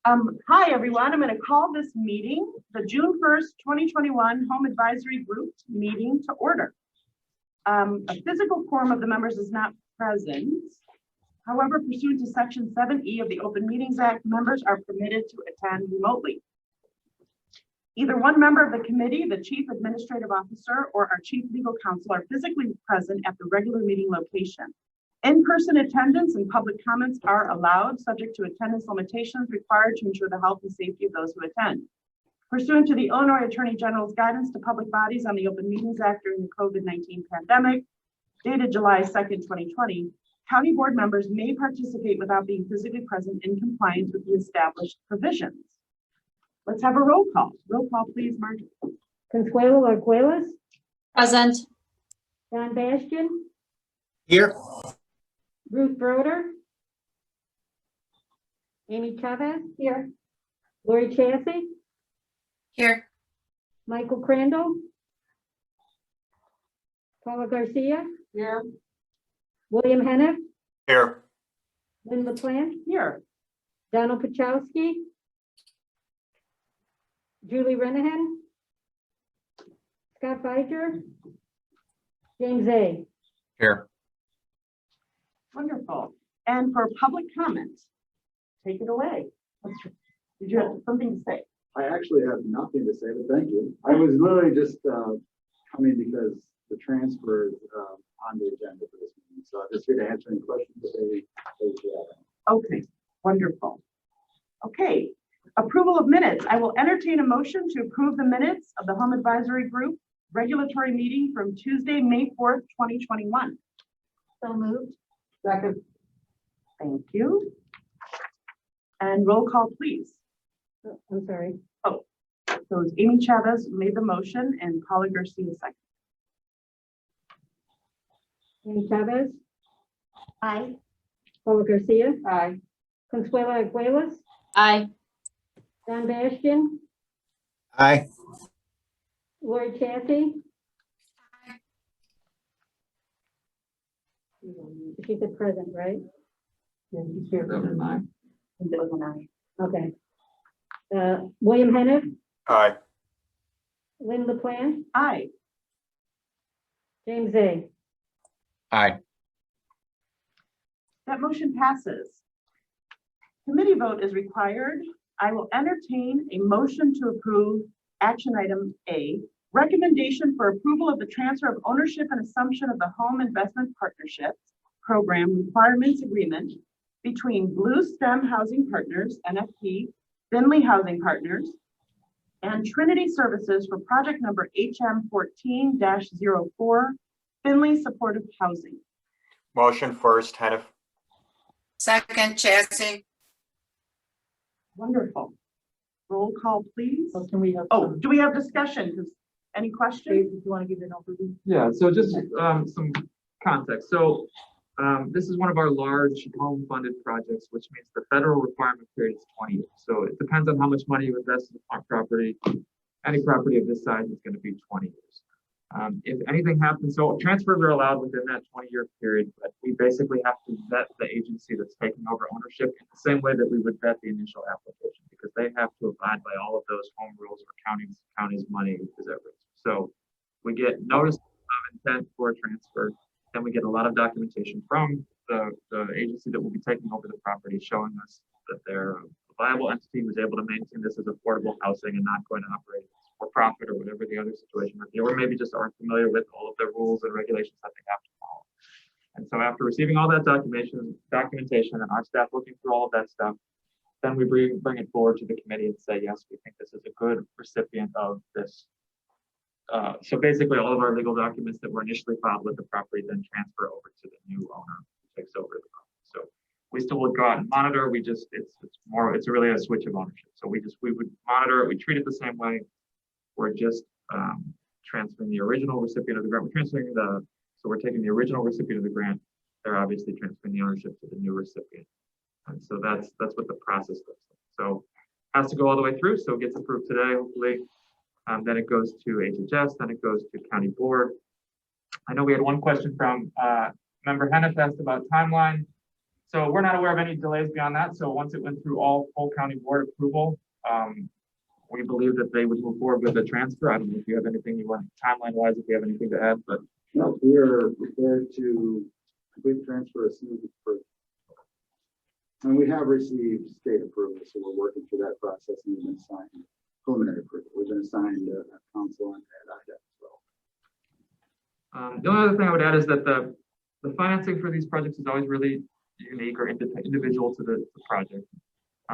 Hi, everyone. I'm going to call this meeting, the June 1st, 2021 Home Advisory Group meeting to order. A physical quorum of the members is not present. However, pursuant to Section 7E of the Open Meetings Act, members are permitted to attend remotely. Either one member of the committee, the Chief Administrative Officer, or our Chief Legal Counsel are physically present at the regular meeting location. In-person attendance and public comments are allowed, subject to attendance limitations required to ensure the health and safety of those who attend. Pursuant to the Illinois Attorney General's guidance to public bodies on the Open Meetings Act during the COVID-19 pandemic, dated July 2nd, 2020, county board members may participate without being physically present in compliance with the established provisions. Let's have a roll call. Roll call, please, Marjorie. Consuelo Arguelles. Present. Don Bastian. Here. Ruth Broder. Amy Chavez. Here. Lori Chassie. Here. Michael Crandall. Paula Garcia. Here. William Hennef. Here. Lynn LaPlante. Here. Donald Pachowski. Julie Renahan. Scott Feiger. James A. Here. Wonderful. And for public comment, take it away. Did you have something to say? I actually have nothing to say, but thank you. I was literally just coming because the transfer is on the agenda for this meeting. So I'm just here to answer any questions that they have. Okay, wonderful. Okay, approval of minutes. I will entertain a motion to approve the minutes of the Home Advisory Group regulatory meeting from Tuesday, May 4th, 2021. So moved. Second. Thank you. And roll call, please. Oh, I'm sorry. So it's Amy Chavez made the motion and Paula Garcia second. Amy Chavez. Aye. Paula Garcia. Aye. Consuelo Arguelles. Aye. Don Bastian. Aye. Lori Chassie. She said present, right? Yeah, he's here. That was an aye. Okay. William Hennef. Aye. Lynn LaPlante. Aye. James A. Aye. That motion passes. Committee vote is required. I will entertain a motion to approve action item A, recommendation for approval of the transfer of ownership and assumption of the Home Investment Partnerships Program Requirements Agreement between Blue Stem Housing Partners, NFP, Finley Housing Partners, and Trinity Services for project number HM14-04, Finley Supportive Housing. Motion first, Hennef. Second, Chassie. Wonderful. Roll call, please. So can we have? Oh, do we have discussion? Any questions? Dave, do you want to give an overview? Yeah, so just some context. So this is one of our large home funded projects, which means the federal requirement period is 20 years. So it depends on how much money you invest in the property. Any property of this size is going to be 20 years. If anything happens, so transfers are allowed within that 20-year period, but we basically have to vet the agency that's taking over ownership in the same way that we would vet the initial application, because they have to abide by all of those home rules or county's money is at risk. So we get notice of intent for a transfer, then we get a lot of documentation from the agency that will be taking over the property, showing us that they're a viable entity who's able to maintain this as affordable housing and not going to operate for profit or whatever the other situation might be, or maybe just aren't familiar with all of the rules and regulations that they have to follow. And so after receiving all that documentation and our staff looking through all of that stuff, then we bring it forward to the committee and say, yes, we think this is a good recipient of this. So basically all of our legal documents that were initially filed with the property then transfer over to the new owner who takes over the property. So we still would go out and monitor. It's really a switch of ownership. So we would monitor it. We treat it the same way. We're just transferring the original recipient of the grant. So we're taking the original recipient of the grant. They're obviously transferring the ownership to the new recipient. And so that's what the process looks like. So it has to go all the way through. So it gets approved today, hopefully. Then it goes to HHS, then it goes to county board. I know we had one question from member Hennef asked about timeline. So we're not aware of any delays beyond that. So once it went through all full county board approval, we believe that they would move forward with the transfer. I don't know if you have anything you want timeline wise, if you have anything to add, but No, we are prepared to complete transfer as soon as it's approved. And we have received state approval, so we're working through that process and we've been assigned preliminary approval. We've been assigned a council and IDEP as well. the only other thing I would add is that the financing for these projects is always really unique or individual to the project.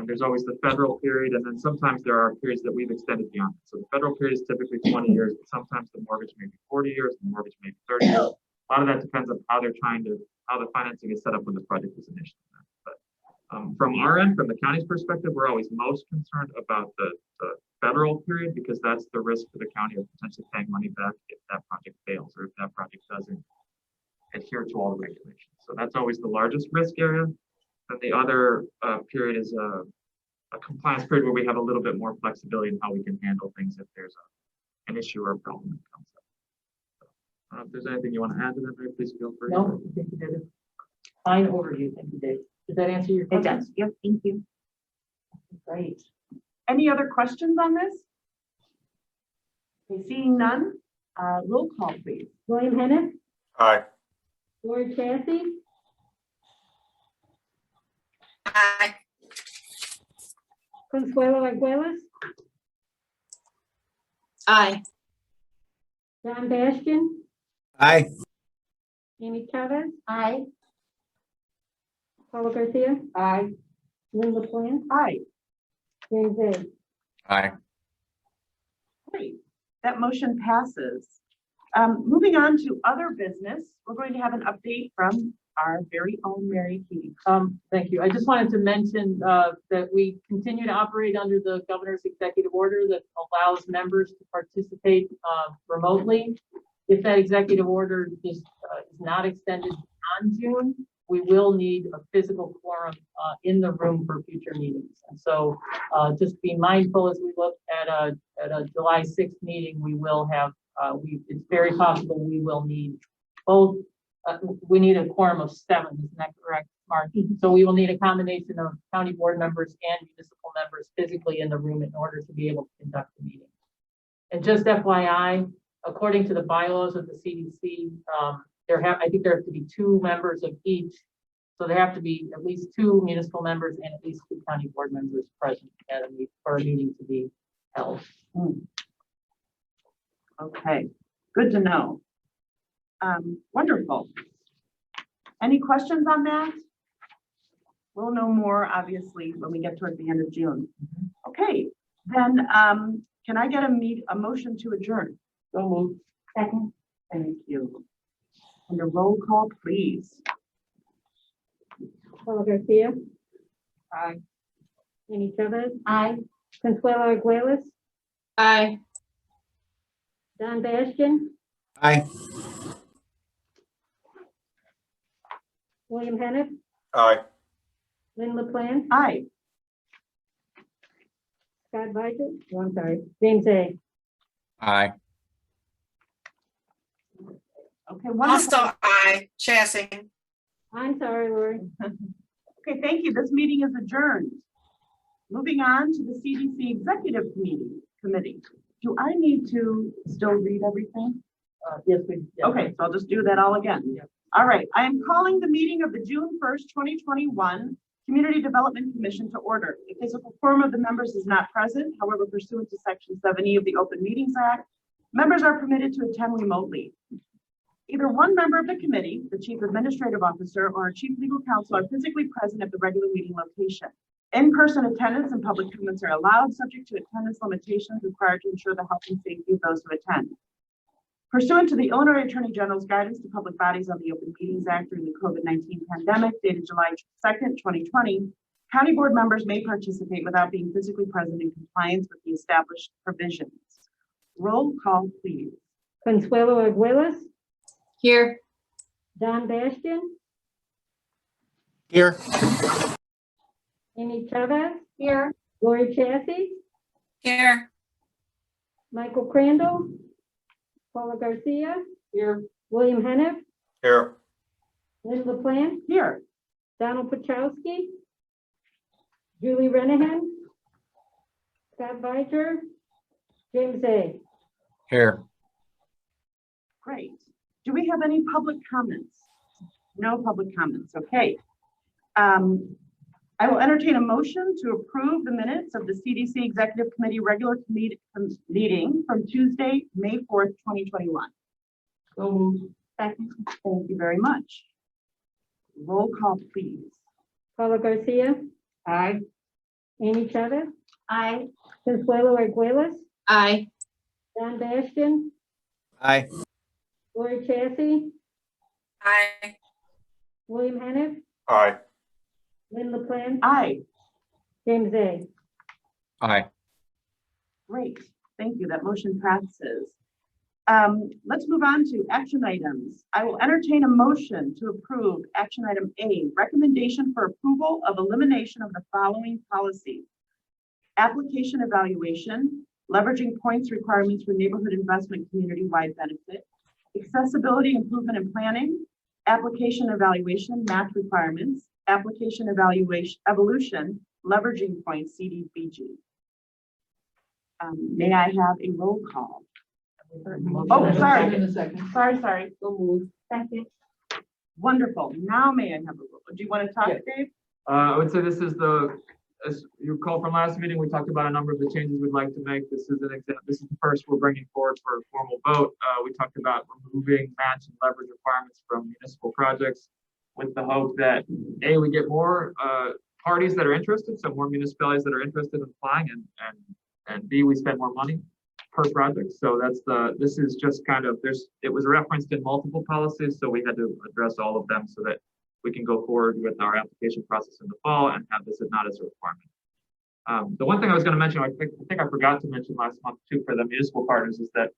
There's always the federal period, and then sometimes there are periods that we've extended beyond. So the federal period is typically 20 years, but sometimes the mortgage may be 40 years, the mortgage may be 30 years. A lot of that depends on how the financing is set up when the project is initially done. But from our end, from the county's perspective, we're always most concerned about the federal period because that's the risk to the county of potentially paying money back if that project fails or if that project doesn't adhere to all the regulations. So that's always the largest risk area. And the other period is a compliance period where we have a little bit more flexibility in how we can handle things if there's an issue or a problem that comes up. So, if there's anything you want to add to that, Mary, please feel free. No, I think you did a fine overview. Thank you, Dave. Does that answer your It question? does. Yep, thank you. Great. Any other questions on this? Okay, seeing none, roll call, please. William Henneth, Aye. Lori Chassie, Aye. Consuelo Arguelles, Aye. John Bastian, Aye. Amy Chavez. Aye. Paula Garcia. Aye. Lynn LaPlante, Aye. James A. Aye. Great, that motion passes. Moving on to other business, we're going to have an update from our very own Mary Key. Thank you. I just wanted to mention that we continue to operate under the governor's executive order that allows members to participate remotely. If that executive order is not extended beyond June, we will need a physical quorum in the room for future meetings. And so just be mindful as we look at a July 6th meeting, we will have, it's very possible we will need both. We need a quorum of 7, isn't that correct, Mark? So we will need a combination of county board members and municipal members physically in the room in order to be able to conduct the meeting. And just FYI, according to the bylaws of the CDC, I think there have to be 2 members of each. So there have to be at least 2 municipal members and at least 2 county board members present at a meeting for a meeting to be held. Okay, good to know. Wonderful. Any questions on that? We'll know more, obviously, when we get towards the end of June. Okay, then can I get a motion to adjourn? So moved. Second. Thank you. And a roll call, please. Paula Garcia. Aye. Amy Chavez. Aye. Consuelo Arguelles. Aye. John Bastian. Aye. William Henneth. Aye. Lynn LaPlante. Aye. Scott Viger. Oh, I'm sorry. James A. Aye. Okay, wonderful. Also aye. Chasing. I'm sorry, Lori. Okay, thank you. This meeting is adjourned. Moving on to the CDC Executive Committee. Do I need to still read everything? Yes, we. Yeah. Okay, so I'll just do that all again. Yeah. All right, I am calling the meeting of the June 1st, 2021 Community Development Commission to order. The physical quorum of the members is not present. However, pursuant to Section 7E of the Open Meetings Act, members are permitted to attend remotely. Either one member of the committee, the chief administrative officer, or a chief legal counsel are physically present at the regular meeting location. In-person attendance and public comments are allowed, subject to attendance limitations required to ensure the health and safety of those who attend. Pursuant to the Illinois Attorney General's guidance to public bodies on the Open Meetings Act during the COVID-19 pandemic, dated July 2nd, 2020, county board members may participate without being physically present in compliance with the established provisions. Roll call, please. Consuelo Arguelles. Here. John Bastian. Here. Amy Chavez. Here. Lori Chassie. Here. Michael Crandall. Paula Garcia. Here. William Henneth. Here. Lynn LaPlante. Here. Donald Puchowski, Julie Renahan, Scott Beiser, James A. Here. Great. Do we have any public comments? No public comments, okay. I will entertain a motion to approve the minutes of the CDC Executive Committee regular meeting from Tuesday, May 4th, 2021. So moved. Second. Thank you very much. Roll call, please. Paula Garcia, Aye. Amy Chavez, Aye. Consuelo Arguelles, Aye. Don Bastian, Aye. Lori Chassie, Aye. William Henneth, Aye. Lynn LaPlante, Aye. James A. Aye. Great. Thank you. That motion passes. Let's move on to action items. I will entertain a motion to approve action item A, recommendation for approval of elimination of the following policies. Application evaluation, leveraging points requirements for neighborhood investment community-wide benefit, accessibility improvement and planning, application evaluation, match requirements, application evaluation, evolution, leveraging points, CDBG. May I have a roll call? Oh, sorry. Sorry. So moved. Second. Wonderful. Now may I have a roll? Do you want to talk, Yeah. Dave? I would say this is as you recall from last meeting, we talked about a number of the changes we'd like to make. This is an example. This is the first we're bringing forward for a formal vote. We talked about removing match and leverage requirements from municipal projects with the hope that A, we get more parties that are interested, so more municipalities that are interested in applying, and B, we spend more money per project. So this is just kind of, it was referenced in multiple policies, so we had to address all of them so that we can go forward with our application process in the fall and have this not as a requirement. The one thing I was going to mention, I think I forgot to mention last month too for the municipal partners, is that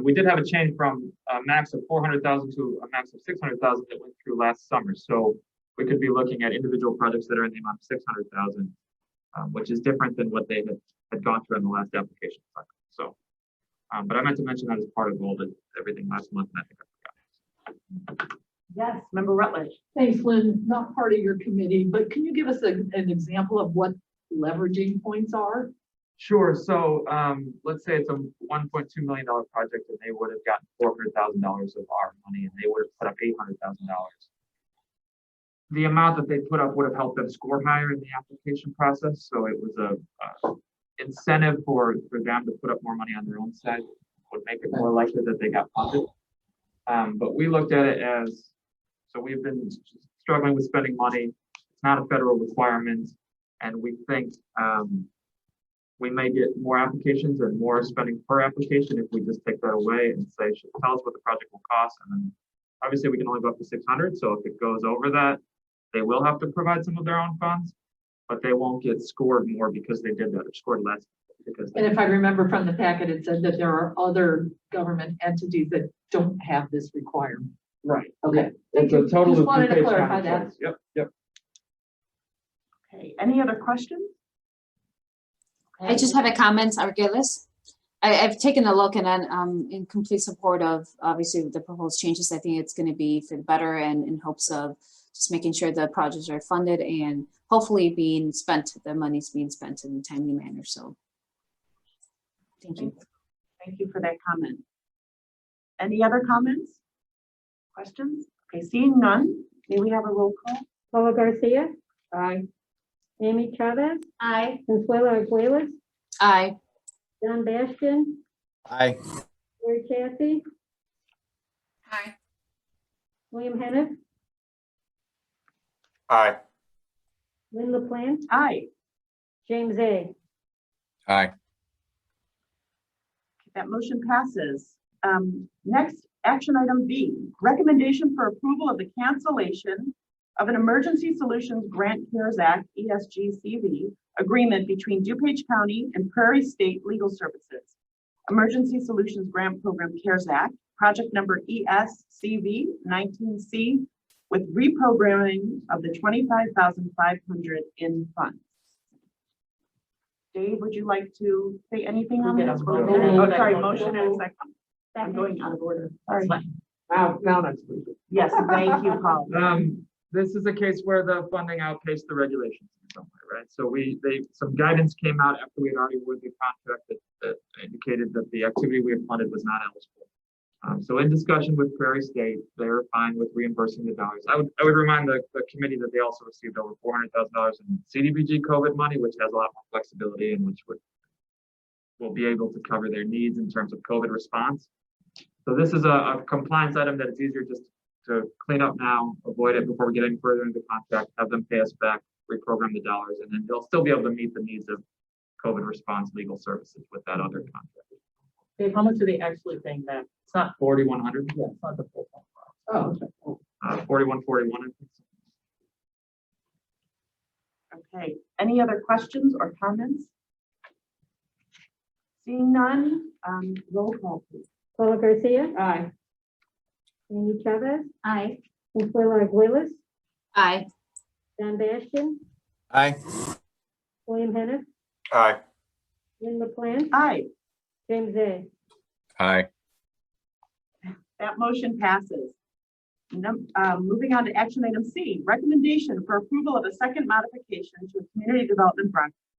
we did have a change from a max of 400,000 to a max of 600,000 that went through last summer. So we could be looking at individual projects that are in the amount of 600,000, which is different than what they had gone through in the last application cycle. So, but I meant to mention that as part of everything last month, and I think I forgot. Yes, Member Rutledge. Thanks, Lynn. Not part of your committee, but can you give us an example of what leveraging points are? Sure. So let's say it's a $1.2 million project, and they would have gotten $400,000 of our money, and they would have put up $800,000. The amount that they put up would have helped them score higher in the application process. So it was a incentive for them to put up more money on their own side, would make it more likely that they got funded. But we looked at it as, so we've been struggling with spending money. It's not a federal requirement, and we think we may get more applications and more spending per application if we just take that away and say, tell us what the project will cost. And then obviously we can only go up to 600. So if it goes over that, they will have to provide some of their own funds, but they won't get scored more because they did that, or scored less. Because And if I remember from the packet, it said that there are other government entities that don't have this requirement. right. Okay. It's a total Just of wanted to DuPage clarify County that. choice. Yep. Okay, any other questions? I just have a comment, Arguelles. I've taken a look and I'm in complete support of obviously the proposed changes. I think it's going to be for the better and in hopes of just making sure the projects are funded and hopefully being spent, the money's being spent in a timely manner. So thank you. Thank you for that comment. Any other comments? Questions? Okay, seeing none, may we have a roll call? Paula Garcia, Aye. Amy Chavez, Aye. Consuelo Arguelles, Aye. Don Bastian, Aye. Lori Chassie, Aye. William Henneth, Aye. Lynn LaPlante, Aye. James A. Aye. That motion passes. Next, action item B, recommendation for approval of the cancellation of an Emergency Solutions Grant CARES Act, ESG-CV, agreement between DuPage County and Prairie State Legal Services. Emergency Solutions Grant Program CARES Act, project number ESCV-19C, with reprogramming of the $25,500 in funds. Dave, would you like to say anything on this? Oh, sorry, motion and a second. I'm going out of order. Sorry. Now that's pretty good. Yes, thank you, Paul. this is a case where the funding outpaced the regulations in some way, right? So some guidance came out after we had already awarded the contract that indicated that the activity we had funded was not eligible. So in discussion with Prairie State, they're fine with reimbursing the dollars. I would remind the committee that they also received over $400,000 in CDBG COVID money, which has a lot more flexibility and which will be able to cover their needs in terms of COVID response. So this is a compliance item that it's easier just to clean up now, avoid it before we get any further into the contract, have them pay us back, reprogram the dollars, and then they'll still be able to meet the needs of COVID response legal services with that other contract. Dave, how much are they actually paying back? It's not, 4,100. yeah, it's not the full thing. Oh, okay. 4141. I think. Okay, any other questions or comments? Seeing none, roll call please. Paula Garcia, Aye. Amy Chavez, Aye. Consuelo Arguelles, Aye. John Bastian, Aye. William Henneth, Aye. Lynn LaPlante, Aye, James A. Aye. that motion passes. Moving on to action item C, recommendation for approval of a second modification to a community development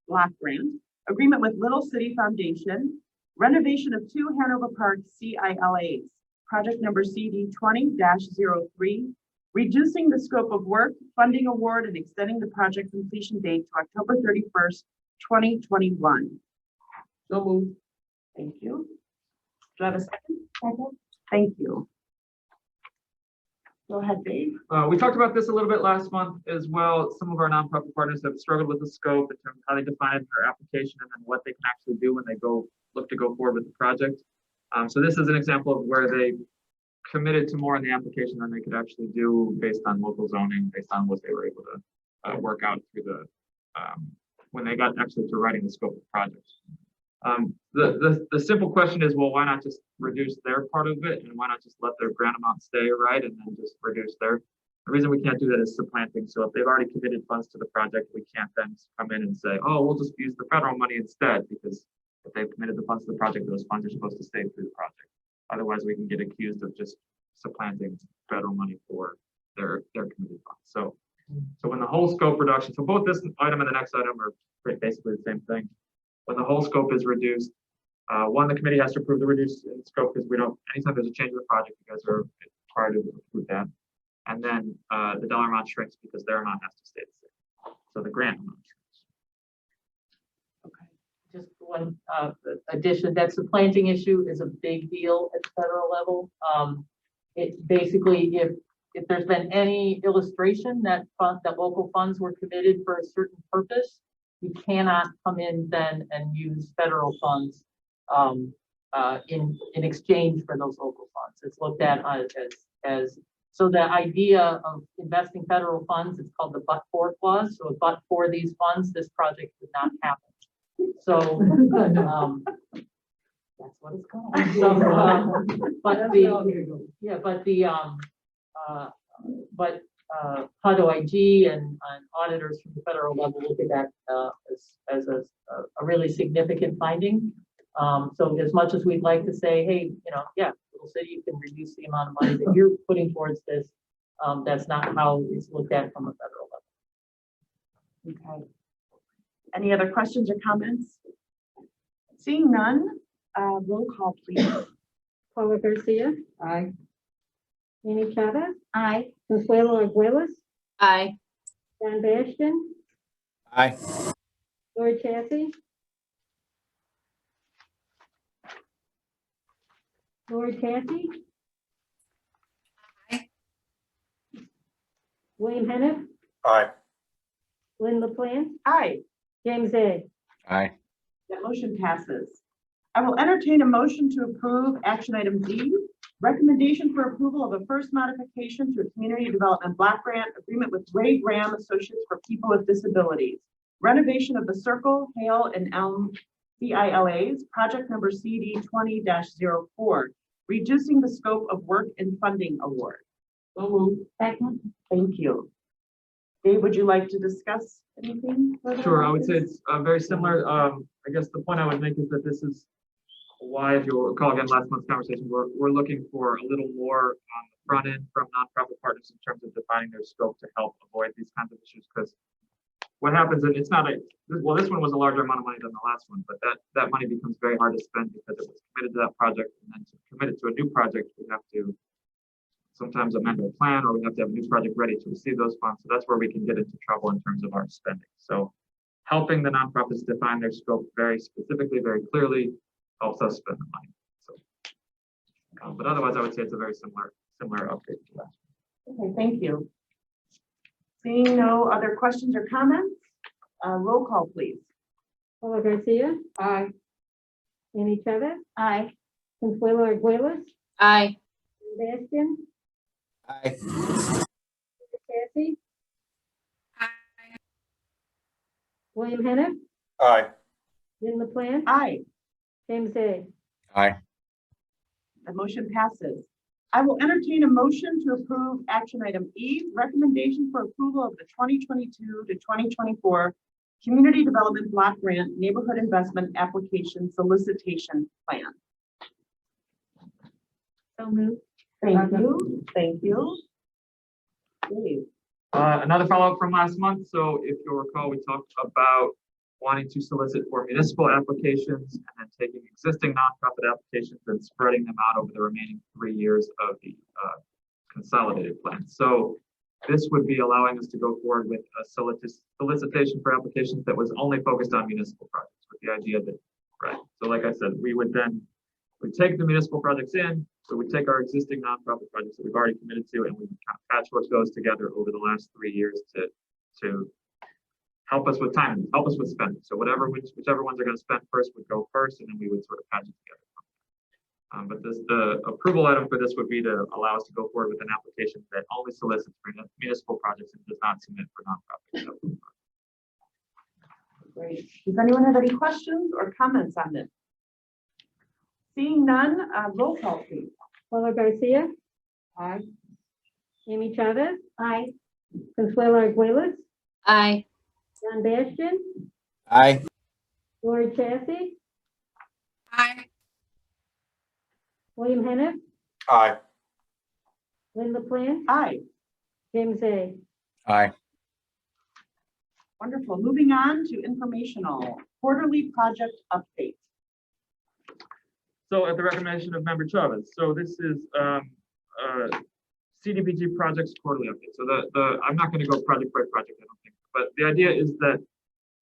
block grant, agreement with Little City Foundation, renovation of 2 Hanover Park CILAs, project number CD 20-03, reducing the scope of work, funding award, and extending the project completion date to October 31st, 2021. So moved. Thank you. Do I have a second? Thank you. Go ahead, Dave. We talked about this a little bit last month as well. Some of our nonprofit partners have struggled with the scope in terms of how they define it in their application and then what they can actually do when they look to go forward with the project. So this is an example of where they committed to more in the application than they could actually do based on local zoning, based on what they were able to work out through the when they got actually to writing the scope of the project. The simple question is, well, why not just reduce their part of it, and why not just let their grant amount stay, right, and then just reduce their. The reason we can't do that is supplanting. So if they've already committed funds to the project, we can't then come in and say, oh, we'll just use the federal money instead, because if they've committed the funds to the project, those funds are supposed to stay through the project. Otherwise, we can get accused of just supplanting federal money for their committed funds. So when the whole scope reduction, so both this item and the next item are basically the same thing. When the whole scope is reduced, the committee has to approve the reduced scope because we don't, anytime there's a change in the project, you guys are required to approve that. And then the dollar amount shrinks because their amount has to stay the same. So the grant amount shrinks. Okay, just one addition, that supplanting issue is a big deal at the federal level. It basically, if there's been any illustration that local funds were committed for a certain purpose, you cannot come in then and use federal funds in exchange for those local funds. It's looked at as so the idea of investing federal funds, it's called the but-for clause. So but for these funds, this project would not happen. So that's what it's called. So, but HUD OIG and auditors from the federal level look at that as a really significant finding. So as much as we'd like to say, hey, yeah, Little City, you can reduce the amount of money that you're putting towards this, that's not how it's looked at from a federal level. Okay. Any other questions or comments? Seeing none, roll call please. Paula Garcia, Aye. Amy Chavez, Aye. Consuelo Arguelles, Aye. John Bastian, Aye. Lori Chasse, Aye. William Henneth, Aye. Lynn LaPlante, Aye, James A. Aye. that motion passes. I will entertain a motion to approve action item D, recommendation for approval of a first modification to a community development block grant agreement with Ray Graham Associates for People with Disabilities, renovation of the Circle, Hale, and Elm CILAs, project number CD 20-04, reducing the scope of work and funding award. So moved. Second. Thank you. Dave, would you like to discuss anything further? Sure, I about would say this? it's very similar. I guess the point I would make is that this is why, if you'll recall again, last month's conversation, we're looking for a little more on the front end from nonprofit partners in terms of defining their scope to help avoid these kinds of issues. Because what happens, and it's not well, this one was a larger amount of money than the last one, but that money becomes very hard to spend because it was committed to that project, and then to commit it to a new project, we have to sometimes amend our plan, or we have to have a new project ready to receive those funds. So that's where we can get into trouble in terms of our spending. So helping the nonprofits define their scope very specifically, very clearly, helps us spend the money. So, but otherwise, I would say it's a very similar update to that. Okay, thank you. Seeing no other questions or comments, roll call, please. Paula Garcia, Aye. Amy Chavez, Aye. Consuelo Arguelles, Aye. Bastian, Aye. Chassie. William Hennep, Aye. Lynn LaPlante, Aye, James Hay. Aye. the motion passes. I will entertain a motion to approve action item E, recommendation for approval of the 2022 to 2024 Community Development Block Grant Neighborhood Investment Application Solicitation Plan. So moved. Thank you, thank you. Dave. Another follow-up from last month. So if you'll recall, we talked about wanting to solicit for municipal applications and then taking existing nonprofit applications and spreading them out over the remaining 3 years of the consolidated plan. So this would be allowing us to go forward with a solicitation for applications that was only focused on municipal projects, with the idea that, right? So like I said, we would take the municipal projects in, we would take our existing nonprofit projects that we've already committed to, and we would kind of patchwork those together over the last 3 years to help us with timing, help us with spending. So whichever ones are going to spend first would go first, and then we would sort of patch it together. But the approval item for this would be to allow us to go forward with an application that only solicits for municipal projects and does not submit for nonprofits. Great. Does anyone have any questions or comments on this? Seeing none, roll call, please. Paula Garcia, Aye. Amy Chavez, Aye. Consuelo Arguelles, Aye. John Bastian, Aye. Lori Chassie, Aye. William Hennep, Aye. Lynn LaPlante, Aye, James Hay. Aye. wonderful. Moving on to informational quarterly project update. So at the recommendation of Member Chavez, so this is CDBG projects quarterly update. So I'm not going to go project by project, I don't think, but the idea is that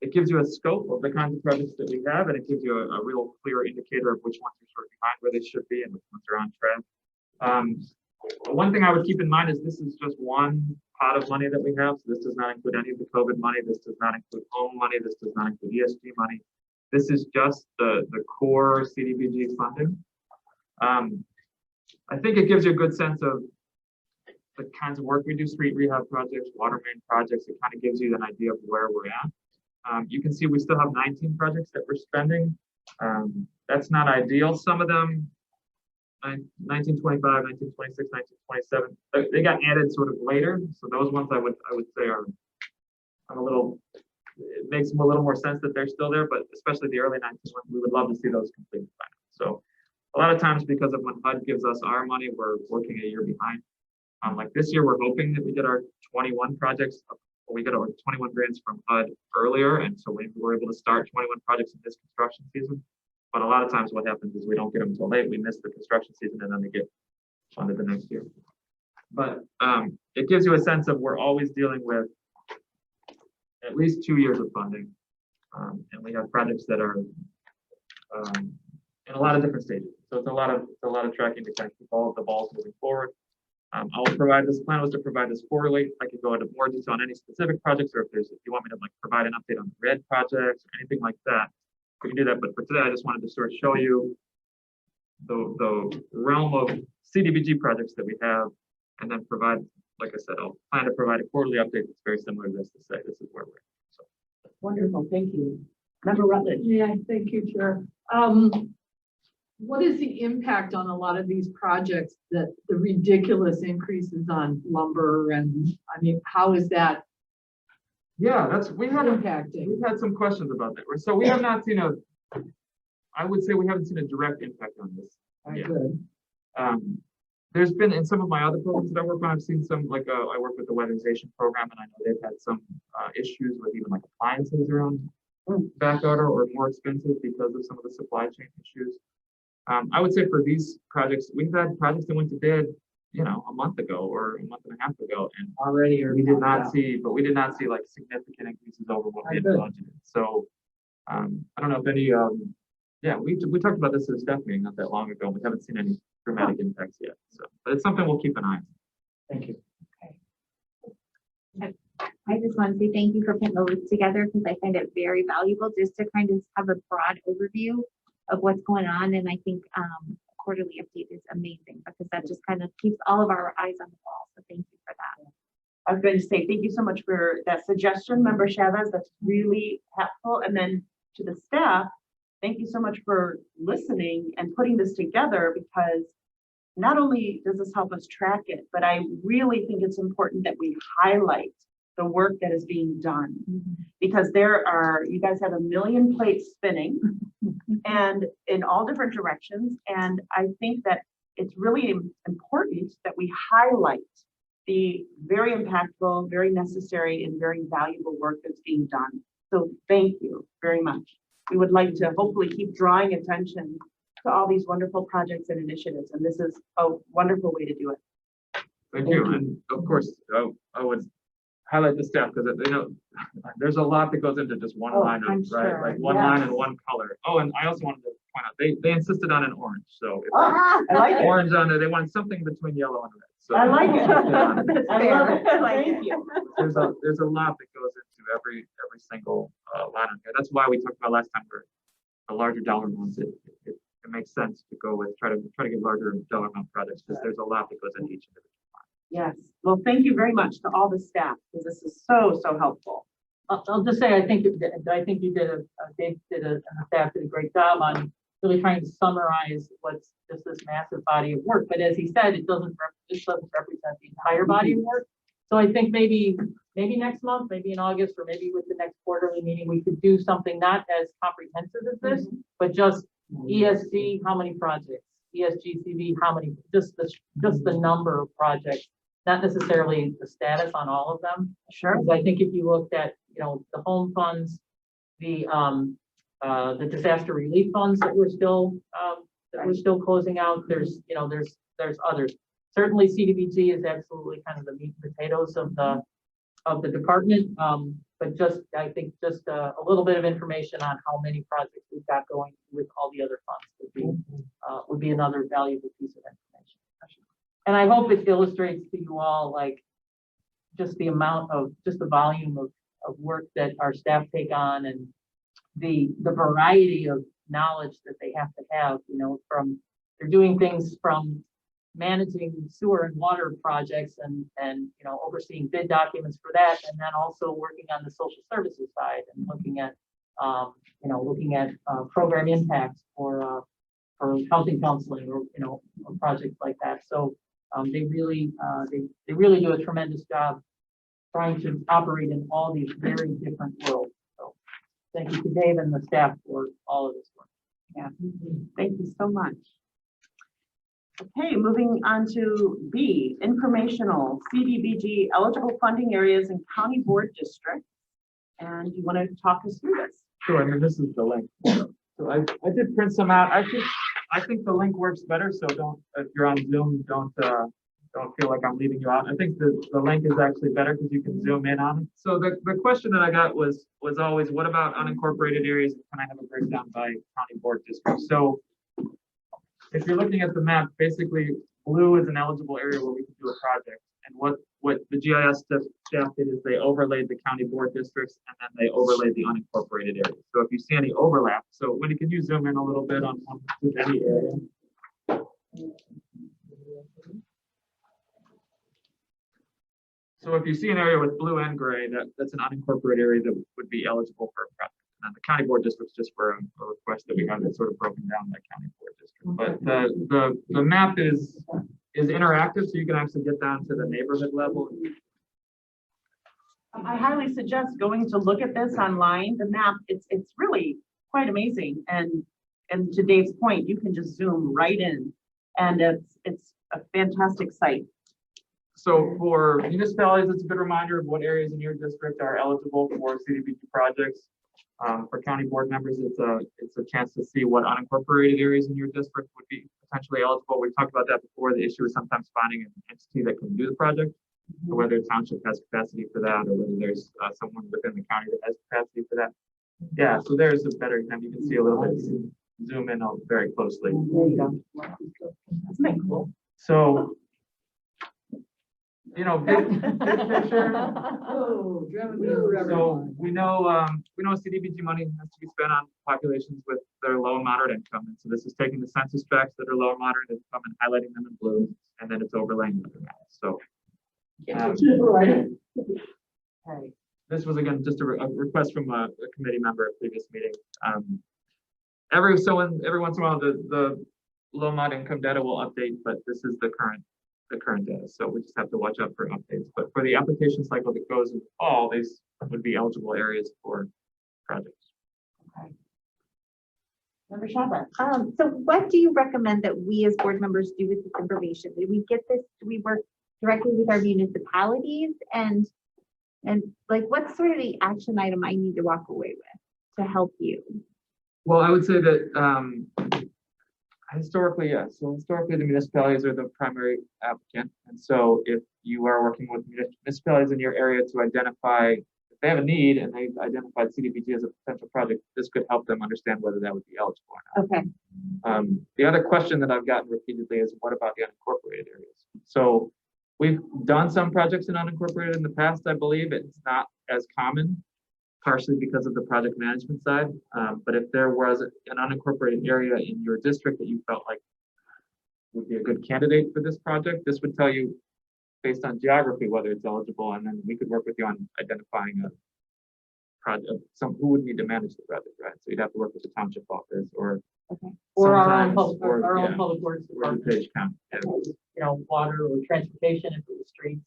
it gives you a scope of the kinds of projects that we have, and it gives you a real clear indicator of which ones are sort of behind where they should be and which ones are on track. One thing I would keep in mind is this is just one pot of money that we have. So this does not include any of the COVID money. This does not include home money. This does not include ESG money. This is just the core CDBG funding. I think it gives you a good sense of the kinds of work we do, street rehab projects, water main projects. It kind of gives you an idea of where we're at. You can see we still have 19 projects that we're spending. That's not ideal. Some of them, 1925, 1926, 1927, they got added sort of later. So those ones I would say are a little, it makes them a little more sense that they're still there, but especially the early 19 ones, we would love to see those completed by now. So a lot of times because of when HUD gives us our money, we're working a year behind. Like this year, we're hoping that we get our 21 projects, we get our 21 grants from HUD earlier, and so we were able to start 21 projects in this construction season. But a lot of times what happens is we don't get them until late, we miss the construction season, and then they get funded the next year. But it gives you a sense of we're always dealing with at least 2 years of funding. And we have projects that are in a lot of different stages. So it's a lot of tracking to kind of keep all of the balls moving forward. I'll provide this plan was to provide this quarterly. I could go into more detail on any specific projects, or if you want me to like provide an update on the red projects or anything like that, we can do that. But for today, I just wanted to sort of show you the realm of CDBG projects that we have, and then provide, like I said, I'll plan to provide a quarterly update that's very similar to this to say this is where we're at. So. Wonderful, thank you. Member Rutledge. Yeah, thank you, Chair. What is the impact on a lot of these projects that the ridiculous increases on lumber and, I mean, how is that Yeah, we've had impacting? some questions about that. So we have not seen I would say we haven't seen a direct impact on this. Very yet. good. There's been in some of my other programs that I work on, I've seen some like I work with the weatherization program, and I know they've had some issues with even like appliances around back order or more expensive because of some of the supply chain issues. I would say for these projects, we've had projects that went to bid, you know, a month ago or a month and a half ago, and Already, or we did not see, but we did not see like significant increases over what we had Good. budgeted. So I don't know if any, yeah, we talked about this at a staff meeting not that long ago. We haven't seen any dramatic impacts yet. So, but it's something we'll keep an eye on. Thank you. I just want to say thank you for putting the list together because I find it very valuable just to kind of have a broad overview of what's going on. And I think quarterly update is amazing because that just kind of keeps all of our eyes on the ball. So thank you for that. I was going to say, thank you so much for that suggestion, Member Chavez. That's really helpful. And then to the staff, thank you so much for listening and putting this together, because not only does this help us track it, but I really think it's important that we highlight the work that is being done, because you guys have a million plates spinning and in all different directions. And I think that it's really important that we highlight the very impactful, very necessary, and very valuable work that's being done. So thank you very much. We would like to hopefully keep drawing attention to all these wonderful projects and initiatives, and this is a wonderful way to do it. Thank you. And of course, I would highlight the staff because they know there's a lot that goes into just one line of, I'm right? sure. Like one line and one color. Oh, and I also wanted to point out, they insisted on an orange. So if I like it. orange on it, they wanted something between yellow and red. So I like it. yeah, That's I fair. love it. I like Thank it. you. there's a lot that goes into every single line on here. That's why we talked about last time where the larger dollar amounts, it makes sense to go with try to get larger dollar amount projects because there's a lot that goes into each individual. Yes. Well, thank you very much to all the staff, because this is so helpful. I'll just say, I think you did Dave did and the staff did a great job on really trying to summarize what's just this massive body of work. But as he said, this doesn't represent the entire body of work. So I think maybe next month, maybe in August, or maybe with the next quarterly meeting, we could do something not as comprehensive as this, but just ESG, how many projects, ESGCV, how many, just the number of projects, not necessarily the status on all of them. Sure. Because I think if you looked at, the home funds, the disaster relief funds that we're still closing out, there's others. Certainly CDBG is absolutely kind of the meat and potatoes of the department. But I think just a little bit of information on how many projects we've got going with all the other funds would be another valuable piece of information. And I hope it illustrates to you all like just the volume of work that our staff take on, and the variety of knowledge that they have to have, they're doing things from managing sewer and water projects and overseeing bid documents for that, and then also working on the social services side and looking at program impacts for housing counseling or projects like that. So they really do a tremendous job trying to operate in all these very different worlds. So thank you to Dave and the staff for all of this work. Yeah. Thank you so much. Okay, moving on to B, informational CDBG eligible funding areas and county board districts. And you want to talk us through this? Sure. I mean, this is the link. So I did print some out. I think the link works better. So if you're on Zoom, don't feel like I'm leaving you out. I think the link is actually better because you can zoom in on it. So the question that I got was always, what about unincorporated areas? Can I have a breakdown by county board district? So if you're looking at the map, basically blue is an eligible area where we can do a project. And what the GIS staff did is they overlaid the county board districts and then they overlaid the unincorporated areas. So if you see any overlap, so Wendy, can you zoom in a little bit on any area? So if you see an area with blue and gray, that's an unincorporated area that would be eligible for a project. And the county board district's just for a request that we have that's sort of broken down by county board district. But the map is interactive, so you can actually get down to the neighborhood level. I highly suggest going to look at this online. The map, it's really quite amazing. And and to Dave's point, you can just zoom right in, and it's a fantastic site. So for municipalities, it's a good reminder of what areas in your district are eligible for CDBG projects. For county board members, it's a chance to see what unincorporated areas in your district would be potentially eligible. We talked about that before. The issue is sometimes finding an entity that can do the project, or whether a township has capacity for that, or whether there's someone within the county that has capacity for that. Yeah, so there's a better example. You can see a little bit, zoom in very closely. There you go. Isn't that cool? So, you know, big picture. Oh, So we know CDBG money has to be spent on populations with that are low and moderate income. And so this is taking the census tracts that are low and moderate income and highlighting them in blue, and then it's overlaying them. So Right. this was again just a request from a committee member at previous meeting. Every once in a while the low mod income data will update, but this is the current data. So we just have to watch out for updates. But for the application cycle that goes in the fall, these would be eligible areas for projects. Okay. Member Schaber. So what do you recommend that we as board members do with this information? Do we get this, do we work directly with our municipalities and like what's sort of the action item I need to walk away with to help you? Well, I would say that historically, yes. So historically, the municipalities are the primary applicant. And so if you are working with municipalities in your area to identify if they have a need and they've identified CDBG as a potential project, this could help them understand whether that would be eligible or not. Okay. The other question that I've gotten repeatedly is what about the unincorporated areas? So we've done some projects in unincorporated in the past. I believe it's not as common, partially because of the project management side. But if there was an unincorporated area in your district that you felt like would be a good candidate for this project, this would tell you based on geography whether it's eligible, and then we could work with you on identifying a project, who would need to manage the project, right? So you'd have to work with the township office or Or our own sometimes, public works or department, DuPage County. Yeah. you know, water or transportation if it was streets.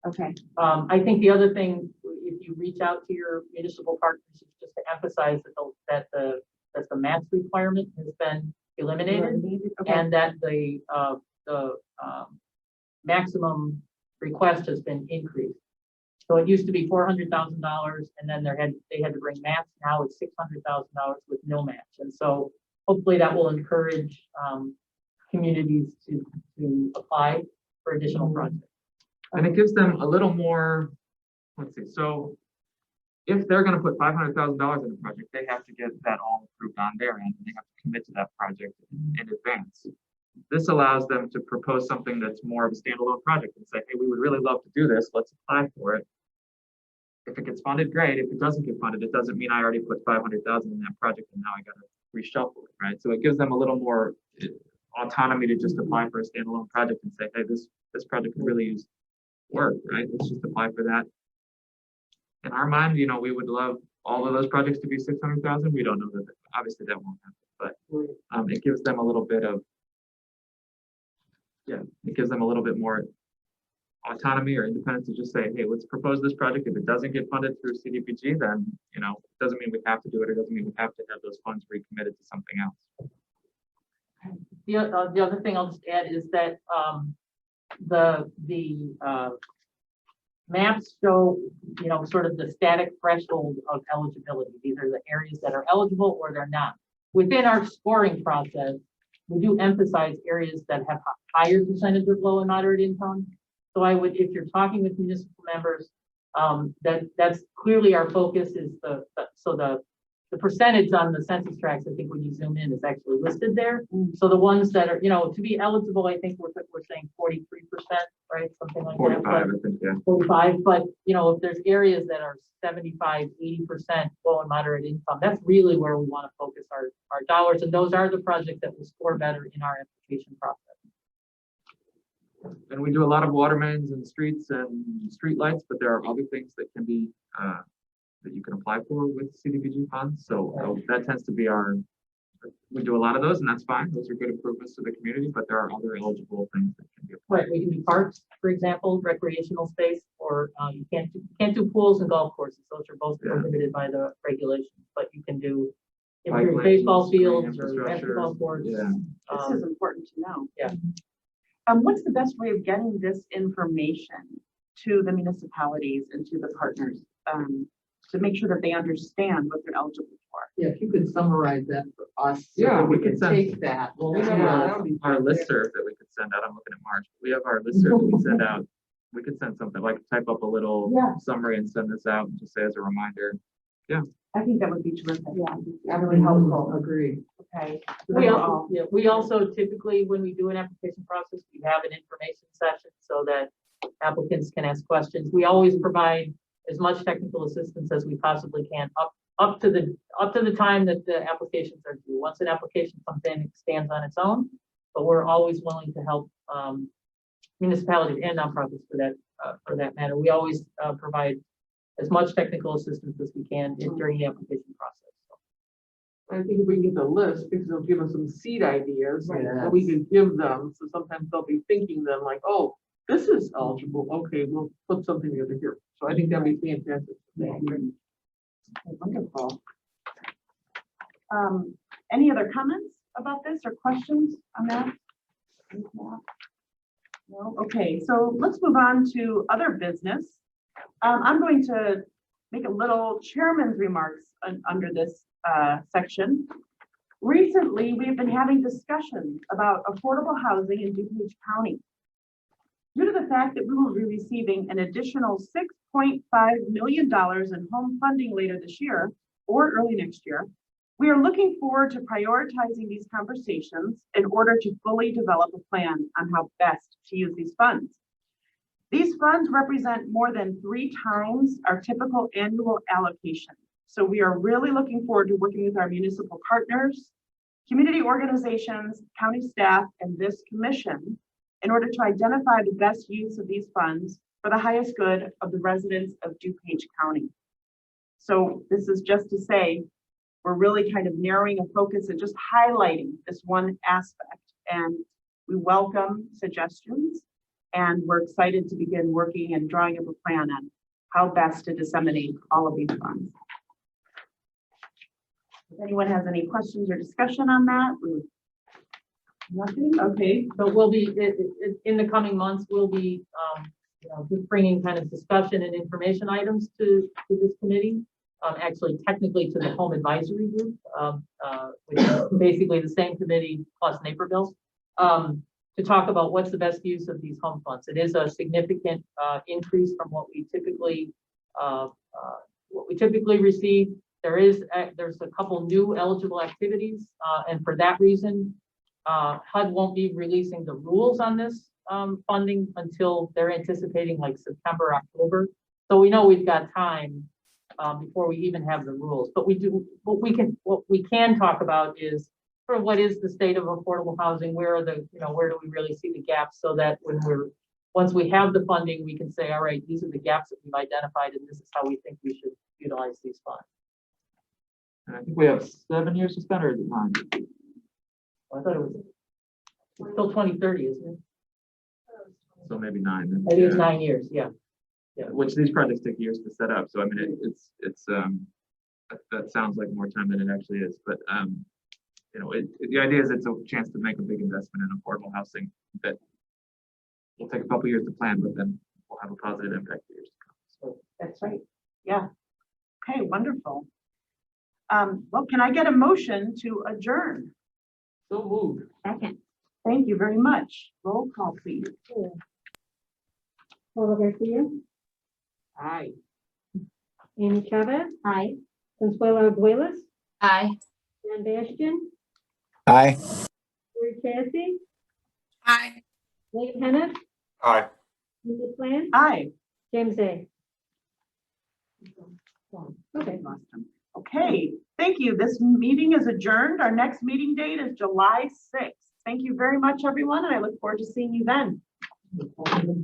Okay. I think the other thing, if you reach out to your municipal partners, is just to emphasize that the match requirement has been eliminated, Okay. and that the maximum request has been increased. So it used to be $400,000, and then they had to bring match. Now it's $600,000 with no match, and so hopefully that will encourage communities to apply for additional projects. And it gives them a little more, let's see, so if they're gonna put $500,000 in a project, they have to get that all approved on their end, and they have to commit to that project in advance. This allows them to propose something that's more of a standalone project and say, hey, we would really love to do this, let's apply for it. If it gets funded, great. If it doesn't get funded, it doesn't mean I already put 500,000 in that project and now I gotta reshuffle it, right? So it gives them a little more autonomy to just apply for a standalone project and say, hey, this project could really use work, right? Let's just apply for that. In our mind, you know, we would love all of those projects to be 600,000. We don't know that, obviously that won't happen, but it gives them a little bit of, it gives them a little bit more autonomy or independence to just say, hey, let's propose this project. If it doesn't get funded through CDBG, then, you know, it doesn't mean we have to do it. It doesn't mean we have to have those funds recommitted to something else. The other thing I'll just add is that the maps show, you know, sort of the static threshold of eligibility. These are the areas that are eligible or they're not. Within our scoring process, we do emphasize areas that have higher percentage of low and moderate income. So I would, if you're talking with municipal members, that's clearly our focus is the percentage on the census tracts, I think when you zoom in is actually listed there. So the ones that are, you know, to be eligible, I think we're saying 43%, right? Something like 45, that. I think, yeah. 45, but you know, if there's areas that are 75, 80% low and moderate income, that's really where we want to focus our dollars. And those are the projects that will score better in our application process. And we do a lot of water mains and streets and street lights, but there are other things that can be that you can apply for with CDBG funds. So that tends to be we do a lot of those, and that's fine. Those are good improvements to the community, but there are other eligible things that can be applied. Right, we can do parks, for example, recreational space, or you can't do pools and golf courses. Those are both prohibited by the regulations, but you can do If Bike you're lanes, baseball green fields or infrastructure, basketball courts. yeah. This is important to know. Yeah. What's the best way of getting this information to the municipalities and to the partners, to make sure that they understand what they're eligible for? Yeah, if you could summarize that for us. so Yeah, that we we could can send- take that. Well, we have our listserv that we could send out. I'm looking at March. We have our listserv that we send out. We could send something like type up a little Yeah. summary and send this out and just say as a reminder. I think that would be terrific. Yeah. Really helpful. Agree. Okay. We also typically, when we do an application process, we have an information session so that applicants can ask questions. We always provide as much technical assistance as we possibly can up to the time that the applications are due. Once an application comes in, it stands on its own, but we're always willing to help municipalities and nonprofits for that matter. We always provide as much technical assistance as we can during the application process. I think if we can get the list, because it'll give us some seed ideas Right. that we can give them, so sometimes they'll be thinking then like, oh, this is eligible, okay, we'll put something together here. So I think that'd be fantastic. Wonderful. Any other comments about this or questions on that? No, okay, so let's move on to other business. I'm going to make a little chairman's remarks under this section. Recently, we've been having discussions about affordable housing in DuPage County. Due to the fact that we will be receiving an additional $6.5 million in home funding later this year or early next year, we are looking forward to prioritizing these conversations in order to fully develop a plan on how best to use these funds. These funds represent more than 3 times our typical annual allocation. So we are really looking forward to working with our municipal partners, community organizations, county staff, and this commission in order to identify the best use of these funds for the highest good of the residents of DuPage County. So this is just to say, we're really kind of narrowing a focus and just highlighting this one aspect. And we welcome suggestions, and we're excited to begin working and drawing up a plan on how best to disseminate all of these funds. If anyone has any questions or discussion on that, nothing? Okay. So we'll be, in the coming months, we'll be, just bringing kind of discussion and information items to this committee. Actually, technically to the Home Advisory Group, which is basically the same committee plus Naperville, to talk about what's the best use of these home funds. It is a significant increase from what we typically receive. There's a couple new eligible activities, and for that reason, HUD won't be releasing the rules on this funding until they're anticipating like September, October. So we know we've got time before we even have the rules. But what we can talk about is sort of what is the state of affordable housing? Where do we really see the gaps, so that once we have the funding, we can say, all right, these are the gaps that we've identified, and this is how we think we should utilize these funds. And I think we have 7 years to spend, or is it 9? I thought it was till 2030, isn't it? So maybe 9. then. It is Yeah. 9 years, yeah. Which these projects take years to set up. So I mean, that sounds like more time than it actually is. But the idea is it's a chance to make a big investment in affordable housing that will take a couple years to plan, but then will have a positive impact for years to come. So That's right. Yeah. Okay, wonderful. Well, can I get a motion to adjourn? So moved. Second. Thank you very much. Roll call, please. Paula Garcia, Aye. Amy Chavez, Aye. Consuelo Duelas, Aye. John Bastian, Aye. Lori Chassie, Aye. Wayne Henneth, Aye. Linda Plant, Aye. James A. Okay. Okay, thank you. This meeting is adjourned. Our next meeting date is July 6th. Thank you very much, everyone, and I look forward to seeing you then.